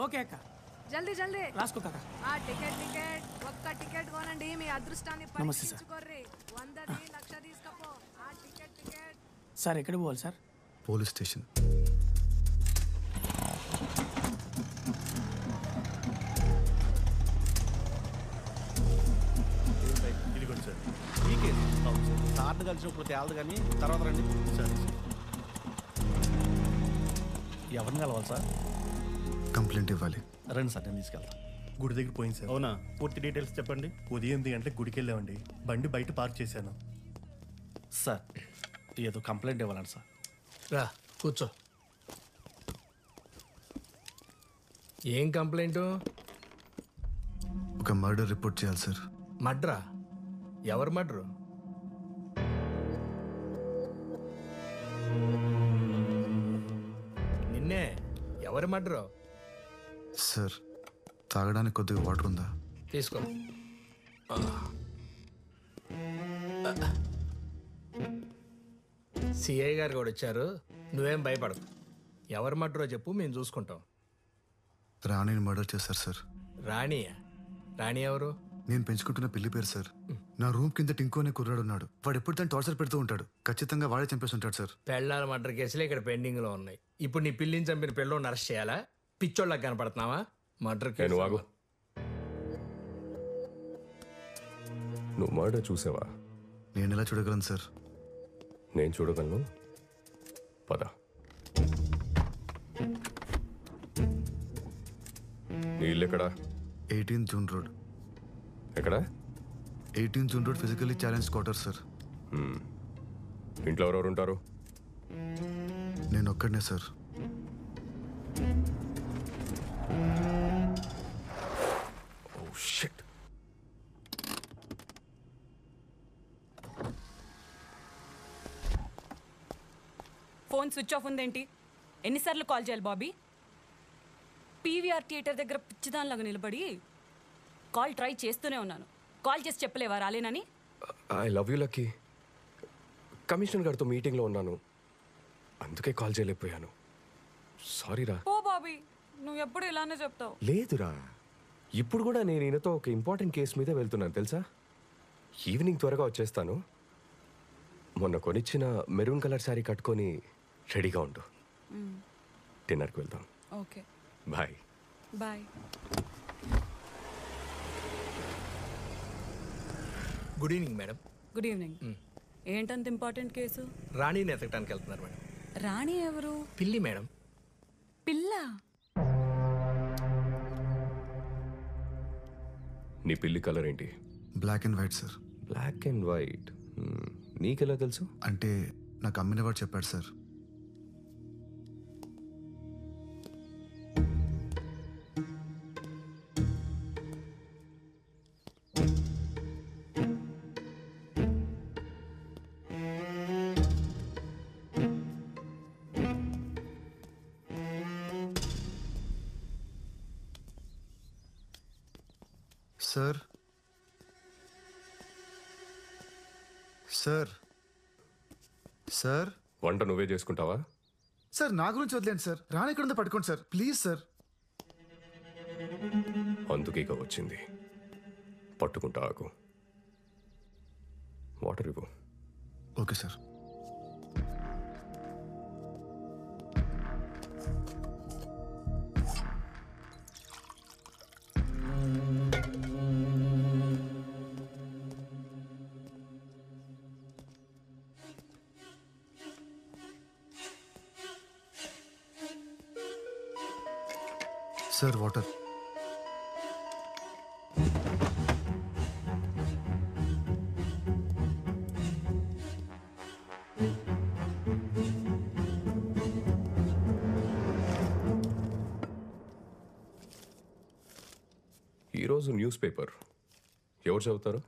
Okay అక్క. జల్దీ జల్దీ రాసుకో కాక. టికెట్ ఒక్క టికెట్ కొనండి, మీ అదృష్టాన్ని పరీక్షించుకోర్రి. 100 లక్ష తీసుకపో. టికెట్ సార్ ఎక్కడికి పోవాలి సార్? Police station. ఇదిగోండి సార్. ఈ కేసు అవును సార్. సార్ని కలిసినప్పుడు తేలదు కానీ తర్వాత రండి. సరే సార్. ఎవరిని కలవాలి సార్? కంప్లైంట్ ఇవ్వాలి. రండి సార్, నేను తీసుకెళ్తాను. గుడి దగ్గర పోయింది సార్. అవునా? పూర్తి డీటెయిల్స్ చెప్పండి. ఉదయం 8 గంటలకు గుడికి వెళ్ళామండి. బండి బయట పార్క్ చేశాను. సార్ ఏదో కంప్లైంట్ ఇవ్వాలండి సార్. రా కూర్చో. ఏం కంప్లైంట్? ఒక మర్డర్ రిపోర్ట్ చేయాలి సార్. మర్డరా? ఎవరు మర్డరు? నిన్నే. ఎవరు మర్డరు? సార్ తాగడానికి కొద్దిగా వాటర్ ఉందా? తీసుకో. సిఐ గారు కూడా వచ్చారు, నువ్వేం భయపడకు. ఎవరు మర్డరో చెప్పు, మేము చూసుకుంటాం. రాణిని మర్డర్ చేశారు సార్. రాణియా? రాణి ఎవరు? నేను పెంచుకుంటున్న పిల్లి పేరు సార్. నా రూమ్ కింద టింకు అనే కుర్రాడు ఉన్నాడు. వాడు ఎప్పుడు తను టార్చర్ పెడుతూ ఉంటాడు. ఖచ్చితంగా వాడే చంపేసి ఉంటాడు సార్. పెళ్ళాల మర్డర్ కేసులే ఇక్కడ పెండింగ్ లో ఉన్నాయి. ఇప్పుడు నీ పిల్లిని చంపిన పిల్లోని అరెస్ట్ చేయాలా? పిచ్చోళ్ళకి కనపడుతున్నావా? Murder case. నువ్వు మర్డర్ చూసావా? నేను ఎలా చూడగలను సార్? నేను చూడగలను. పద. నీ ఇల్లు ఎక్కడా? 18 జూన్ రోడ్. ఎక్కడా? 18 June road physically challenge quarter sir. ఇంట్లో ఎవరెవరు ఉంటారు? నేను ఒక్కడనే sir. Oh shit. Phone switch off ఉందేంటి? ఎన్నిసార్లు కాల్ చేయాలి బాబీ? పీవీఆర్ థియేటర్ దగ్గర పిచ్చిదానిలాగా నిలబడి కాల్ ట్రై చేస్తూనే ఉన్నాను. కాల్ చేసి చెప్పలేవా రాలేనని? I love you Lucky. Commissioner గారితో మీటింగ్లో ఉన్నాను, అందుకే కాల్ చేయలేకపోయాను. సారీరా. ఓ బాబీ, నువ్వు ఎప్పుడు ఇలానే చెప్తావు. లేదురా, ఇప్పుడు కూడా నేను ఈయనతో ఒక ఇంపార్టెంట్ కేసు మీద వెళ్తున్నాను తెలుసా. ఈవినింగ్ త్వరగా వచ్చేస్తాను. మొన్న కొనిచ్చిన మెరూన్ కలర్ శారీ కట్టుకొని రెడీగా ఉండు. డిన్నర్కి వెళ్దాం. Okay bye. Bye. Good evening madam. Good evening. ఏంటంత ఇంపార్టెంట్ కేసు? రాణిని ఎతకడానికి వెళ్తున్నారు మేడం. రాణి ఎవరు? పిల్లి మేడం. పిల్ల? నీ పిల్లి కలర్ ఏంటి? Black and white sir. Black and white. నీకెలా తెలుసు? అంటే నాకు అమ్మిన వాడు చెప్పాడు సార్. సార్ సార్ సార్ వంట నువ్వే చేసుకుంటావా? సార్ నా గురించి వదిలేండి సార్. రాణి ఎక్కడుందో పట్టుకోండి సార్ ప్లీజ్ సార్. అందుకే ఇక వచ్చింది. పట్టుకుంటా ఆకు. వాటర్ ఇవ్వు. Okay sir. Sir water. ఈరోజు న్యూస్ పేపర్ ఎవరు చదువుతారు?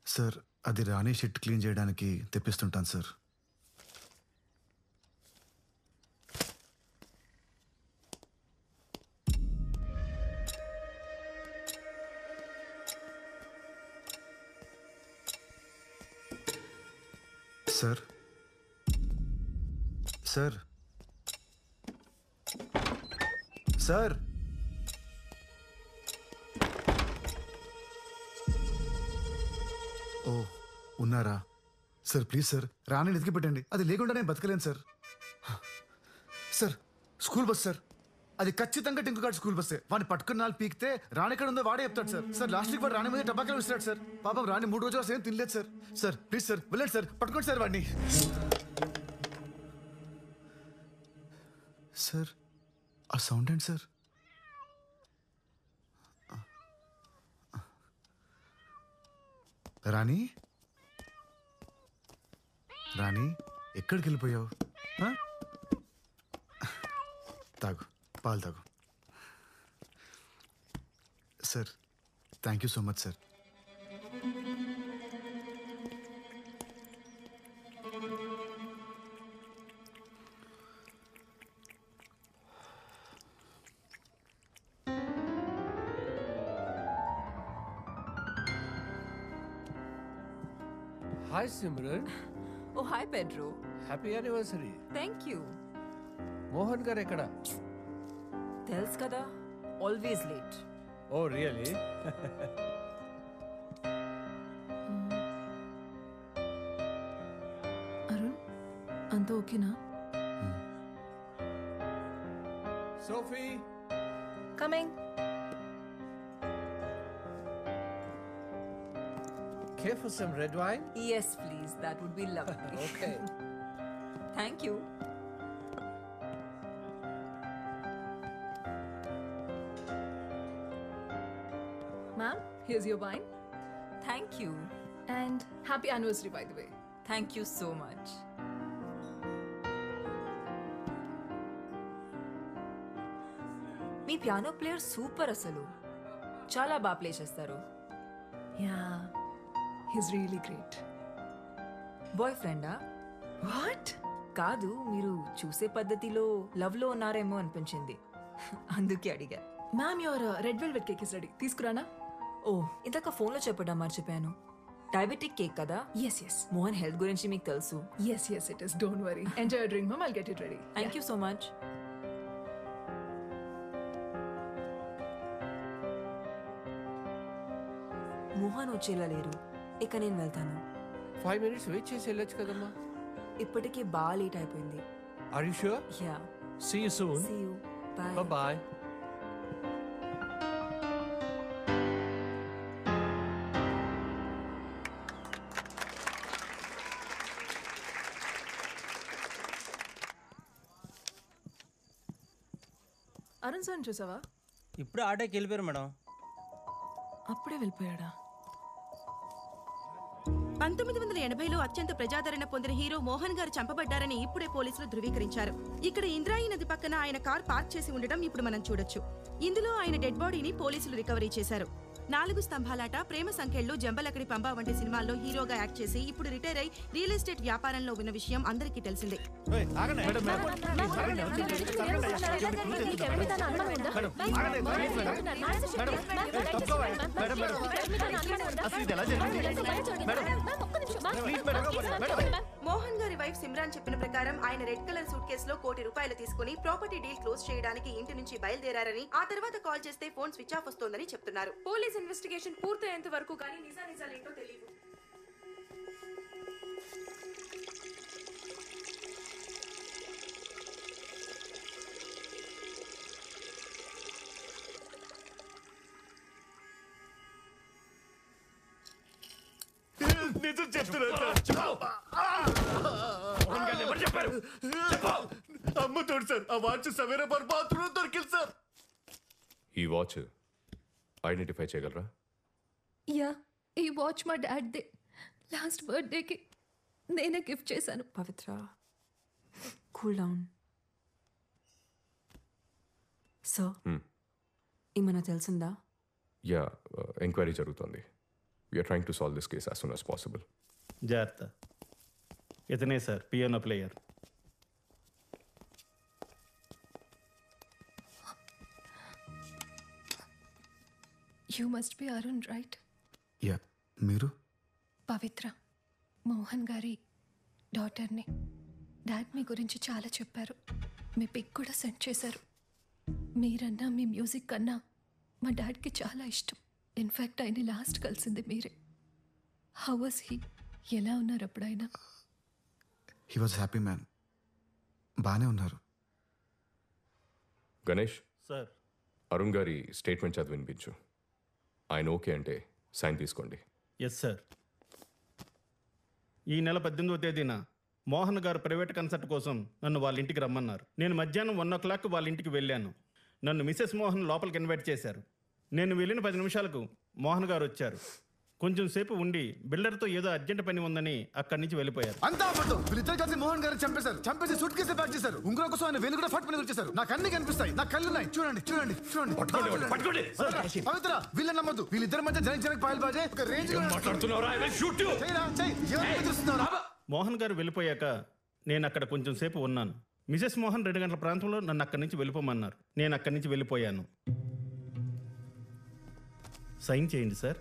సార్ అది రాణి షిట్ క్లీన్ చేయడానికి తెప్పిస్తుంటాను సార్. సార్ సార్ సార్ ఓ ఉన్నారా సార్? ప్లీజ్ సార్ రాణిని ఎతికి పెట్టండి. అది లేకుండా నేను బతకలేను sir. Sir school bus sir, అది ఖచ్చితంగా టింకు గారి స్కూల్ బస్సే. వాడిని పట్టుకున్న నాలుగు పీకితే రాణి ఎక్కడ ఉందో వాడే చెప్తాడు సార్. సార్ లాస్ట్ వీక్ వాడు రాణి మీద టబాకాలు విసిరాడు సార్. పాపం రాణి 3 రోజులు అసలు ఏం తినలేదు సార్. సార్ ప్లీజ్ సార్ వెళ్ళండి సార్, పట్టుకోండి సార్ వాడిని. సార్ ఆ సౌండ్ ఏంటి సార్? రాణి, రాణి ఎక్కడికి వెళ్ళిపోయావు? తాగు, పాలు తాగు. Sir thank you so much sir. Hi Simran, oh hi Pedro. happy anniversary. Thank you. Mohan గారు ఎక్కడ? తెలుసు కదా, always late. Oh really? Arun అంతా ఓకేనా? Sophie, coming. care for some red wine? Yes please, that would be lovely. Okay. Thank you. Ma'am, here's your wine. Thank you. And happy anniversary, by the way. Thank you so much. మీ piano player super, అసలు చాలా బాగా play చేస్తారు. Yeah, he's really great. Boy ఫ్రెండా? What? కాదు, మీరు చూసే పద్ధతిలో లవ్ లో ఉన్నారేమో అనిపించింది, అందుకే అడిగా. Ma'am, your red velvet cake is ready, తీసుకురానా? ఓ, ఇందాక ఫోన్ లో చెప్పడం మర్చిపోయాను. డయాబెటిక్ కేక్ కదా? Yes yes. మోహన్ హెల్త్ గురించి మీకు తెలుసు. Yes yes, it is. Don't worry. Enjoy your drink, ma'am. I'll get it ready. Thank you so much. Mohan వచ్చేలా లేరు, ఇక నేను వెళ్తాను. 5 minutes వెయిట్ చేసి వెళ్ళొచ్చు కదమ్మా. ఇప్పటికే బాగా లేట్ అయిపోయింది. Are you sure? Yeah, See you soon. See you. Bye. Bye bye. Arun sir చూసావా? ఇప్పుడు ఆటోకి వెళ్ళిపోయారు మేడం. అప్పుడే వెళ్ళిపోయాడా? 1980లో అత్యంత ప్రజాదరణ పొందిన హీరో మోహన్ గారు చంపబడ్డారని ఇప్పుడే పోలీసులు ధృవీకరించారు. ఇక్కడ ఇంద్రాయి నది పక్కన ఆయన కార్ పార్క్ చేసి ఉండడం ఇప్పుడు మనం చూడొచ్చు. ఇందులో ఆయన డెడ్ బాడీని పోలీసులు రికవరీ చేశారు. 4 స్తంభాలాట, ప్రేమ సంఖ్యలు, జంబలకడి పంబ వంటి సినిమాల్లో హీరోగా యాక్ట్ చేసి ఇప్పుడు రిటైర్ అయి రియల్ ఎస్టేట్ వ్యాపారంలో ఉన్న విషయం అందరికీ తెలిసిందే. మోహన్ గారి వైఫ్ సిమ్రాన్ చెప్పిన ప్రకారం ఆయన రెడ్ కలర్ సూట్ కేసులో ₹1 కోటి తీసుకుని ప్రాపర్టీ డీల్ క్లోజ్ చేయడానికి ఇంటి నుంచి బయలుదేరారని, ఆ తర్వాత కాల్ చేస్తే ఫోన్ స్విచ్ ఆఫ్ వస్తోందని చెప్తున్నారు. పోలీస్ ఇన్వెస్టిగేషన్ పూర్తయ్యేంత వరకు కానీ నిజానిజాలేంటో తెలియదు. నిజం చెప్తున్నారు అమ్ముతాడు సార్. ఆ వాచ్ సవేరా బాత్రూమ్ దొరికింది సార్. ఈ వాచ్ ఐడెంటిఫై చేయగలరా? యా, ఈ వాచ్ మా డాడ్దే. లాస్ట్ బర్త్డేకి నేనే గిఫ్ట్ చేశాను. పవిత్ర, కూల్ డౌన్. సో ఏమైనా తెలిసిందా? యా, ఎంక్వైరీ జరుగుతుంది. We're trying to solve this case as soon as possible. జాగ్రత్త. ఇతనే sir piano player. You must be Arun, right? Yeah, మీరు? పవిత్ర, మోహన్ గారి డాటర్ని. డాడ్ మీ గురించి చాలా చెప్పారు, మీ పిక్ కూడా సెండ్ చేశారు. మీరన్నా మీ మ్యూజిక్ కన్నా మా డాడ్కి చాలా ఇష్టం. ఇన్ఫ్యాక్ట్ ఆయన లాస్ట్ కలిసింది మీరే. How was he? ఎలా ఉన్నారు అప్పుడు ఆయన? He was happy man. బాగానే ఉన్నారు. గణేష్, సార్ అరుణ్ గారి స్టేట్మెంట్ చదివి వినిపించు. ఆయన ఓకే అంటే సైన్ తీసుకోండి. Yes sir. ఈ నెల 18వ తేదీన మోహన్ గారు ప్రైవేట్ కన్సర్ట్ కోసం నన్ను వాళ్ళ ఇంటికి రమ్మన్నారు. నేను మధ్యాహ్నం 1 వాళ్ళ ఇంటికి వెళ్ళాను. నన్ను మిసెస్ మోహన్ లోపలికి ఇన్వైట్ చేశారు. నేను వెళ్ళిన 10 నిమిషాలకు మోహన్ గారు వచ్చారు. కొంచెం సేపు ఉండి బిల్డర్తో ఏదో అర్జెంట్ పని ఉందని అక్కడి నుంచి వెళ్ళిపోయారు. అంతా అబద్ధం. వీళ్ళిద్దరు కలిసి మోహన్ గారు చంపేసి సూట్ కేసు ప్యాక్ చేశారు. ఉంగరం కోసం ఆయన వేలు కూడా ఫట్ పని వచ్చేసారు. నాకు అన్ని కనిపిస్తాయి. నాకు కళ్ళున్నాయి. చూడండి చూడండి చూడండి. పవిత్ర, వీళ్ళని నమ్మద్దు. వీళ్ళిద్దరి మధ్య జనకి పాయలు బాజే ఒక రేంజ్ మోహన్ గారు వెళ్ళిపోయాక నేను అక్కడ కొంచెం సేపు ఉన్నాను. మిసెస్ మోహన్ 2 గంటల ప్రాంతంలో నన్ను అక్కడి నుంచి వెళ్ళిపోమన్నారు. నేను అక్కడి నుంచి వెళ్ళిపోయాను. సైన్ చేయండి సార్.